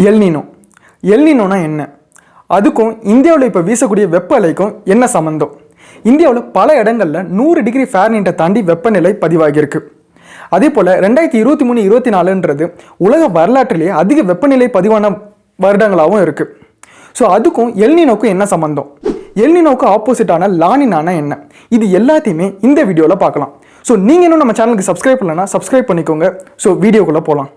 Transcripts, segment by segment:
El Niño எல்னினோனா என்ன? அதுக்கும் இந்தியாவில் இப்போ வீசக்கூடிய வெப்ப அலைக்கும் என்ன சம்மந்தம்? இந்தியாவில் பல இடங்களில் 100 டிகிரி ஃபாரன்ஹீட்டை தாண்டி வெப்பநிலை பதிவாகியிருக்கு. அதே போல் 2023-24 உலக வரலாற்றிலேயே அதிக வெப்பநிலை பதிவான வருடங்களாகவும் இருக்குது. ஸோ அதுக்கும் எல்னினோக்கும் என்ன சம்மந்தம்? எல்னினோக்கு ஆப்போசிட்டான லானினானா என்ன? இது எல்லாத்தையுமே இந்த வீடியோவில் பார்க்கலாம். ஸோ நீங்கள் இன்னும் நம்ம சேனலுக்கு சப்ஸ்கிரைப் பண்ணலன்னா சப்ஸ்கிரைப் பண்ணிக்கோங்க. ஸோ வீடியோக்குள்ளே போகலாம்.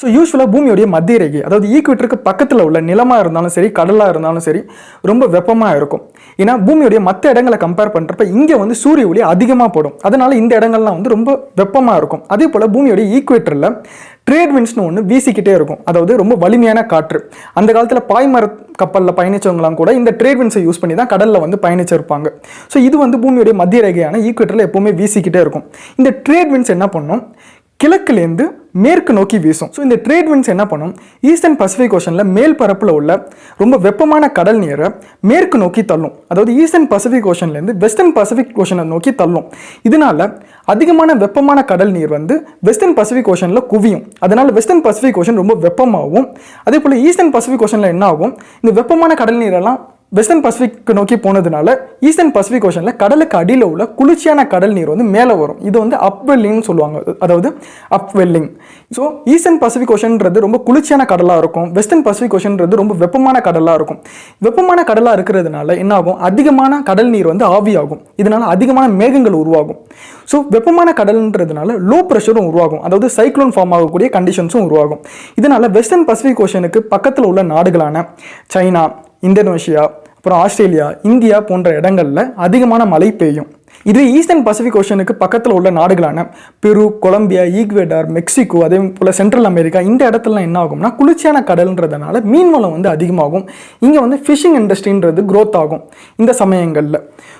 ஸோ யூஸ்வலாக பூமியோடைய மத்திய ரேகை, அதாவது ஈக்குவேட்டருக்கு பக்கத்தில் உள்ள நிலமாக இருந்தாலும் சரி, கடலாக இருந்தாலும் சரி, ரொம்ப வெப்பமாக இருக்கும். ஏன்னா பூமியோடைய மற்ற இடங்களை கம்பேர் பண்ணுறப்ப இங்கே வந்து சூரிய ஒளி அதிகமாக போடும். அதனால் இந்த இடங்கள்லாம் வந்து ரொம்ப வெப்பமாக இருக்கும். அதே போல் பூமியோடைய ஈக்குவேட்டரில் ட்ரேட் விண்ட்ஸ்னு ஒன்று வீசிக்கிட்டே இருக்கும். அதாவது ரொம்ப வலிமையான காற்று. அந்த காலத்தில் பாய்மர கப்பலில் பயணித்தவங்களாம் கூட இந்த ட்ரேட் விண்ட்ஸை யூஸ் பண்ணி தான் கடலில் வந்து பயணிச்சிருப்பாங்க. ஸோ இது வந்து பூமியோடைய மத்திய ரேகையான ஈக்குவேட்டரில் எப்போவுமே வீசிக்கிட்டே இருக்கும். இந்த ட்ரேட் விண்ட்ஸ் என்ன பண்ணும்? கிழக்குலேருந்து மேற்கு நோக்கி வீசும். ஸோ இந்த ட்ரேட் விண்ட்ஸ் என்ன பண்ணும்? ஈஸ்டர்ன் பசிபிக் ஓஷனில் மேல் பரப்பில் உள்ள ரொம்ப வெப்பமான கடல் நீரை மேற்கு நோக்கி தள்ளும். அதாவது ஈஸ்டர்ன் பசிபிக் ஓஷன்லேருந்து வெஸ்டர்ன் பசிபிக் ஓஷனை நோக்கி தள்ளும். இதனால அதிகமான வெப்பமான கடல் நீர் வந்து வெஸ்டர்ன் பசிபிக் ஓஷனில் குவியும். அதனால் வெஸ்டர்ன் பசிபிக் ஓஷன் ரொம்ப வெப்பமாகும். அதே போல் ஈஸ்டர்ன் பசிபிக் ஓஷனில் என்ன ஆகும்? இந்த வெப்பமான கடல் நீரெல்லாம் வெஸ்டர்ன் பசிபிக் நோக்கி போனதுனால ஈஸ்டர்ன் பசிபிக் ஓஷனில் கடலுக்கு அடியில் உள்ள குளிர்ச்சியான கடல் நீர் வந்து மேலே வரும். இது வந்து அப்வெல்லிங்னு சொல்லுவாங்க. அதாவது அப்வெல்லிங். ஸோ ஈஸ்டர்ன் பசிபிக் ஓஷன்றது ரொம்ப குளிர்ச்சியான கடலாக இருக்கும். வெஸ்டர்ன் பசிபிக் ஓஷன்றது ரொம்ப வெப்பமான கடலாக இருக்கும். வெப்பமான கடலாக இருக்கிறதுனால என்ன ஆகும்? அதிகமான கடல் நீர் வந்து ஆவியாகும். இதனால் அதிகமான மேகங்கள் உருவாகும். ஸோ வெப்பமான கடல்ன்றதுனால லோ ப்ரெஷரும் உருவாகும். அதாவது சைக்ளோன் ஃபார்ம் ஆகக்கூடிய கண்டிஷன்ஸும் உருவாகும். இதனால் வெஸ்டர்ன் பசிபிக் ஓஷனுக்கு பக்கத்தில் உள்ள நாடுகளான சைனா, இந்தோனேஷியா, அப்புறம் ஆஸ்திரேலியா, இந்தியா போன்ற இடங்களில் அதிகமான மழை பெய்யும். இது ஈஸ்டர்ன் பசிபிக் ஓஷனுக்கு பக்கத்தில் உள்ள நாடுகளான பெரு, கொலம்பியா, ஈக்வேடார், மெக்சிகோ, அதே போல் சென்ட்ரல் அமெரிக்கா, இந்த இடத்துலலாம் என்ன ஆகும்னா குளிர்ச்சியான கடல்ன்றதுனால மீன் வளம் வந்து அதிகமாகும். இங்கே வந்து ஃபிஷிங் இண்டஸ்ட்ரின்றது க்ரோத் ஆகும் இந்த சமயங்களில்.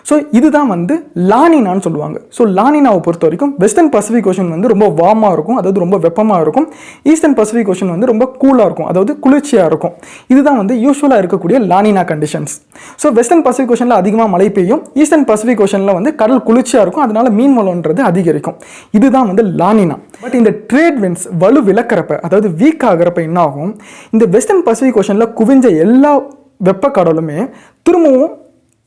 ஸோ இதுதான் வந்து லானினான்னு சொல்லுவாங்க. ஸோ லானினாவை பொறுத்த வரைக்கும் வெஸ்டர்ன் பசிபிக் ஓஷன் வந்து ரொம்ப வார்மாக இருக்கும், அதாவது ரொம்ப வெப்பமாக இருக்கும். ஈஸ்டர்ன் பசிபிக் ஓஷன் வந்து ரொம்ப கூலாக இருக்கும், அதாவது குளிர்ச்சியாக இருக்கும். இதுதான் வந்து யூஸ்வலாக இருக்கக்கூடிய La Nina conditions. So western Pacific ஓஷனில் அதிகமாக மழை பெய்யும். ஈஸ்டர்ன் பசிபிக் ஓஷனில் வந்து கடல் குளிர்ச்சியாக இருக்கும். அதனால மீன் வளம்ன்றது அதிகரிக்கும். இதுதான் வந்து லானினா. பட் இந்த ட்ரேட் விண்ட்ஸ் வலு விளக்கிறப்ப, அதாவது வீக் ஆகிறப்ப என்ன ஆகும்? இந்த வெஸ்டர்ன் பசிபிக் ஓஷனில் குவிஞ்ச எல்லா வெப்ப கடலுமே திரும்பவும்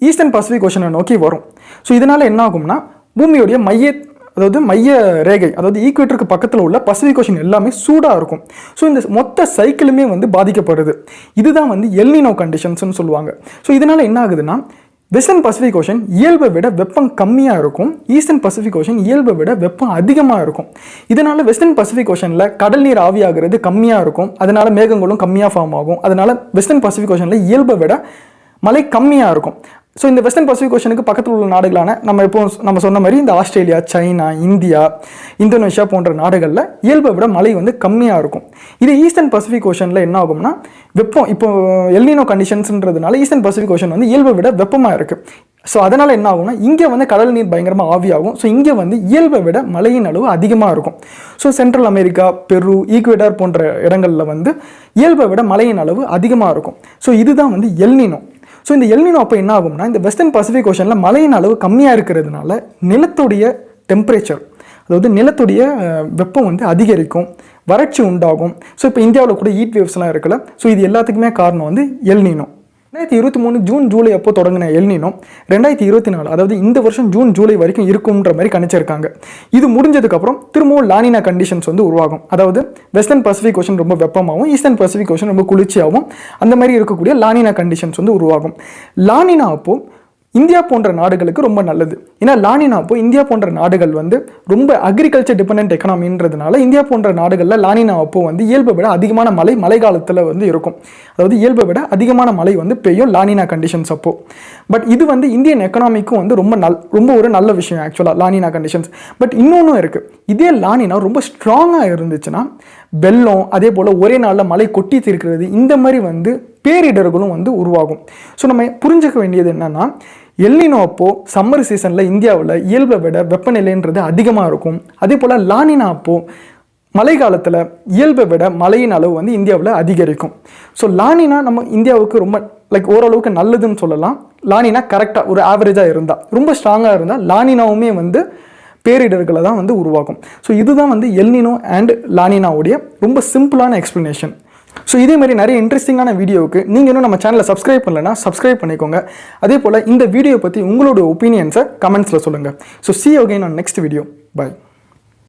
ஈஸ்டர்ன் பசிபிக் ஓஷனை நோக்கி வரும். ஸோ இதனால் என்ன ஆகும்னா பூமியோடைய மைய ரேகை, அதாவது ஈக்குவேட்டருக்கு பக்கத்தில் உள்ள பசிபிக் ஓஷன் எல்லாமே சூடாக இருக்கும். ஸோ இந்த மொத்த சைக்கிளுமே வந்து பாதிக்கப்படுது. இதுதான் வந்து எல்னினோ கண்டிஷன்ஸ்னு சொல்லுவாங்க. ஸோ இதனால் என்ன ஆகுதுன்னா வெஸ்டர்ன் பசிபிக் ஓஷன் இயல்பை விட வெப்பம் கம்மியாக இருக்கும். ஈஸ்டர்ன் பசிபிக் ஓஷன் இயல்பை விட வெப்பம் அதிகமாக இருக்கும். இதனால் வெஸ்டர்ன் பசிபிக் ஓஷனில் கடல் நீர் ஆவியாகிறது கம்மியாக இருக்கும். அதனால் மேகங்களும் கம்மியாக ஃபார்ம் ஆகும். அதனால் வெஸ்டர்ன் பசிபிக் ஓஷனில் இயல்பை விட மழை கம்மியாக இருக்கும். ஸோ இந்த வெஸ்டர்ன் பசிபிக் ஓஷனுக்கு பக்கத்தில் உள்ள நாடுகளான நம்ம சொன்ன மாதிரி இந்த ஆஸ்திரேலியா, சைனா, இந்தியா, இந்தோனேஷியா போன்ற நாடுகளில் இயல்பை விட மழை வந்து கம்மியாக இருக்கும். இது ஈஸ்டர்ன் பசிபிக் ஓஷனில் என்ன ஆகும்னா வெப்பம், இப்போ எல்னினோ கண்டிஷன்ஸ்ன்றதுனால ஈஸ்டர்ன் பசிபிக் ஓஷன் வந்து இயல்பை விட வெப்பமாக இருக்குது. ஸோ அதனால் என்ன ஆகும்னா இங்கே வந்து கடல் நீர் பயங்கரமாக ஆவியாகும். ஸோ இங்கே வந்து இயல்பை விட மழையின் அளவு அதிகமாக இருக்கும். ஸோ சென்ட்ரல் அமெரிக்கா, பெரு, ஈக்வேடார் போன்ற இடங்களில் வந்து இயல்பை விட மழையின் அளவு அதிகமாக இருக்கும். ஸோ இதுதான் வந்து எல்னினோ. ஸோ இந்த எல்னினோ அப்போ என்ன ஆகும்னா இந்த வெஸ்டர்ன் பசிபிக் ஓஷனில் மழையின் அளவு கம்மியாக இருக்கிறதுனால நிலத்துடைய டெம்பரேச்சர், அதாவது நிலத்துடைய வெப்பம் வந்து அதிகரிக்கும், வறட்சி உண்டாகும். ஸோ இப்போ இந்தியாவில் கூட ஹீட் வேவ்ஸ்லாம் இருக்குல்ல. ஸோ இது எல்லாத்துக்குமே காரணம் வந்து எல்னினோ. 2023 ஜூன் ஜூலை அப்போ தொடங்கின எல்னினோ 2024, அதாவது இந்த வருஷம் ஜூன் ஜூலை வரைக்கும் இருக்கும்ன்ற மாதிரி கணிச்சிருக்காங்க. இது முடிஞ்சதுக்கப்புறம் திரும்பவும் லானினா கண்டிஷன்ஸ் வந்து உருவாகும். அதாவது வெஸ்டர்ன் பசிபிக் ஓஷன் ரொம்ப வெப்பமாகவும் ஈஸ்டர்ன் பசிபிக் ஓஷன் ரொம்ப குளிர்ச்சியாகவும் அந்த மாதிரி இருக்கக்கூடிய லானினா கண்டிஷன்ஸ் வந்து உருவாகும். லானினா அப்போ இந்தியா போன்ற நாடுகளுக்கு ரொம்ப நல்லது. ஏன்னா லானினா அப்போ இந்தியா போன்ற நாடுகள் வந்து ரொம்ப அக்ரிகல்ச்சர் டிபெண்டன்ட் எக்கனாமின்றதுனால இந்தியா போன்ற நாடுகளில் லானினா அப்போ வந்து இயல்பை விட அதிகமான மழை காலத்தில் வந்து இருக்கும். அதாவது இயல்பை விட அதிகமான மழை வந்து பெய்யும் லானினா கண்டிஷன்ஸ் அப்போ. பட் இது வந்து இந்தியன் எக்கனாமிக்கும் வந்து ரொம்ப ஒரு நல்ல விஷயம் ஆக்சுவலாக லானினா கண்டிஷன்ஸ். பட் இன்னொன்றும் இருக்குது. இதே லானினா ரொம்ப ஸ்ட்ராங்காக இருந்துச்சுன்னா வெள்ளம், அதே போல் ஒரே நாளில் மழை கொட்டி தீர்க்கிறது, இந்த மாதிரி வந்து பேரிடர்களும் வந்து உருவாகும். ஸோ நம்ம புரிஞ்சுக்க வேண்டியது என்னன்னா எல்னினோ அப்போ சம்மர் சீசனில் இந்தியாவில் இயல்பை விட வெப்பநிலைன்றது அதிகமாக இருக்கும். அதே போல் லானினா அப்போ மழை காலத்தில் இயல்பை விட மழையின் அளவு வந்து இந்தியாவில் அதிகரிக்கும். ஸோ லானினா நம்ம இந்தியாவுக்கு ரொம்ப லைக் ஓரளவுக்கு நல்லதுன்னு சொல்லலாம். லானினா கரெக்டாக ஒரு ஆவரேஜாக இருந்தால், ரொம்ப ஸ்ட்ராங்காக இருந்தால் லானினாவுமே வந்து பேரிடர்களை தான் வந்து உருவாக்கும். ஸோ இதுதான் வந்து எல்னினோ அண்ட் லானினாவுடைய ரொம்ப சிம்பிளான எக்ஸ்ப்ளனேஷன். ஸோ இதே மாதிரி நிறைய இன்ட்ரெஸ்டிங்கான வீடியோவுக்கு நீங்கள் இன்னும் நம்ம சேனலை சப்ஸ்கிரைப் பண்ணலைன்னா சப்ஸ்கிரைப் பண்ணிக்கோங்க. அதே போல் இந்த வீடியோ பற்றி உங்களோட ஒப்பீனியன்ஸை கமெண்ட்ஸில் சொல்லுங்கள். So see you again on next video. Bye.